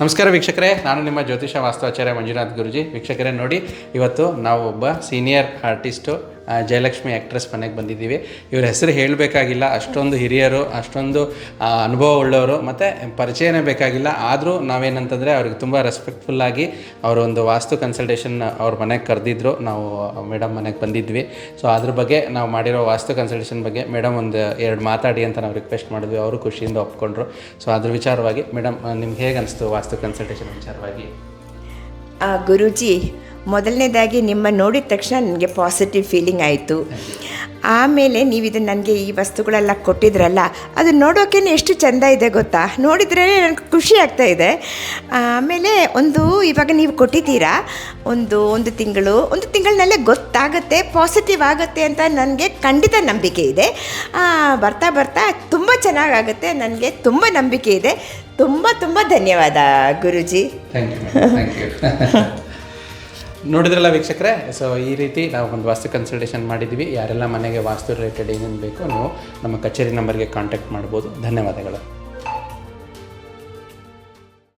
ನಮಸ್ಕಾರ ವೀಕ್ಷಕರೇ, ನಾನು ನಿಮ್ಮ ಜ್ಯೋತಿಷ ವಾಸ್ತುವಾಚಾರ್ಯ ಮಂಜುನಾಥ್ ಗುರುಜಿ. ವೀಕ್ಷಕರೇ ನೋಡಿ, ಇವತ್ತು ನಾವು ಒಬ್ಬ ಸೀನಿಯರ್ ಆರ್ಟಿಸ್ಟು ಜಯಲಕ್ಷ್ಮಿ ಆ್ಯಕ್ಟ್ರೆಸ್ ಮನೆಗೆ ಬಂದಿದ್ದೀವಿ. ಇವ್ರ ಹೆಸರು ಹೇಳಬೇಕಾಗಿಲ್ಲ, ಅಷ್ಟೊಂದು ಹಿರಿಯರು, ಅಷ್ಟೊಂದು ಅನುಭವ ಉಳ್ಳವರು, ಮತ್ತು ಪರಿಚಯನೇ ಬೇಕಾಗಿಲ್ಲ. ಆದರೂ ನಾವೇನಂತಂದರೆ ಅವ್ರಿಗೆ ತುಂಬ ರೆಸ್ಪೆಕ್ಟ್ಫುಲ್ಲಾಗಿ ಅವರೊಂದು ವಾಸ್ತು ಕನ್ಸಲ್ಟೇಷನ್ ಅವ್ರ ಮನೆಗೆ ಕರೆದಿದ್ರು. ನಾವು ಮೇಡಮ್ ಮನೆಗೆ ಬಂದಿದ್ವಿ. ಸೊ ಅದ್ರ ಬಗ್ಗೆ ನಾವು ಮಾಡಿರೋ ವಾಸ್ತು ಕನ್ಸಲ್ಟೇಷನ್ ಬಗ್ಗೆ ಮೇಡಮ್ ಒಂದು 2 ಮಾತಾಡಿ ಅಂತ ನಾವು ರಿಕ್ವೆಸ್ಟ್ ಮಾಡಿದ್ವಿ. ಅವರು ಖುಷಿಯಿಂದ ಒಪ್ಕೊಂಡ್ರು. ಸೊ ಅದ್ರ ವಿಚಾರವಾಗಿ ಮೇಡಮ್, ನಿಮ್ಗೆ ಹೇಗೆ ಅನಿಸ್ತು ವಾಸ್ತು ಕನ್ಸಲ್ಟೇಷನ್ ವಿಚಾರವಾಗಿ? ಗುರೂಜಿ, ಮೊದಲನೇದಾಗಿ ನಿಮ್ಮ ನೋಡಿದ ತಕ್ಷಣ ನನಗೆ ಪಾಸಿಟಿವ್ ಫೀಲಿಂಗ್ ಆಯಿತು. ಆಮೇಲೆ ನೀವು ಇದನ್ನು ನನಗೆ ಈ ವಸ್ತುಗಳೆಲ್ಲ ಕೊಟ್ಟಿದ್ರಲ್ಲ, ಅದು ನೋಡೋಕೆ ಎಷ್ಟು ಚೆಂದ ಇದೆ ಗೊತ್ತಾ, ನೋಡಿದರೆ ನನಗೆ ಖುಷಿ ಆಗ್ತಾ ಇದೆ. ಆಮೇಲೆ ಇವಾಗ ನೀವು ಕೊಟ್ಟಿದ್ದೀರಾ, ಒಂದು ತಿಂಗಳಲ್ಲೇ ಗೊತ್ತಾಗುತ್ತೆ, ಪಾಸಿಟಿವ್ ಆಗುತ್ತೆ ಅಂತ ನನಗೆ ಖಂಡಿತ ನಂಬಿಕೆ ಇದೆ. ಬರ್ತಾ ತುಂಬ ಚೆನ್ನಾಗಾಗುತ್ತೆ, ನನಗೆ ತುಂಬ ನಂಬಿಕೆ ಇದೆ. ತುಂಬ ಧನ್ಯವಾದ ಗುರೂಜಿ. Thank you. ನೋಡಿದ್ರಲ್ಲ ವೀಕ್ಷಕರೇ, ಸೊ ಈ ರೀತಿ ನಾವು ಒಂದು ವಾಸ್ತು ಕನ್ಸಲ್ಟೇಷನ್ ಮಾಡಿದ್ವಿ. ಯಾರೆಲ್ಲ ಮನೆಗೆ ವಾಸ್ತು ರಿಲೇಟೆಡ್ ಏನೇನು ಬೇಕೋ ನೀವು ನಮ್ಮ ಕಚೇರಿ ನಂಬರ್ಗೆ ಕಾಂಟ್ಯಾಕ್ಟ್ ಮಾಡ್ಬೋದು. ಧನ್ಯವಾದಗಳು.